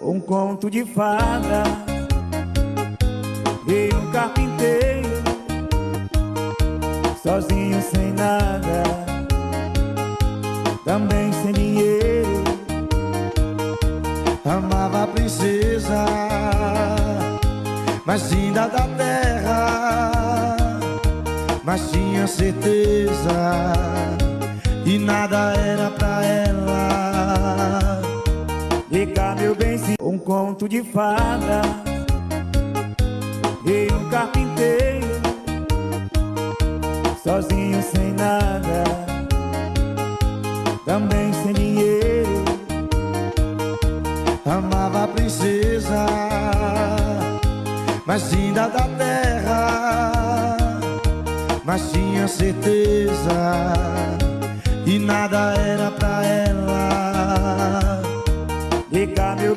um conto de fada. Veio um carpinteiro, sozinho sem nada, também sem dinheiro. Amava a princesa mais linda da terra, mas tinha certeza e nada era pra ela. Liga, meu benzinho, um conto de fada. Veio um carpinteiro, sozinho sem nada, também sem dinheiro. Amava a princesa mais linda da terra, mas tinha certeza e nada era pra ela. Liga, meu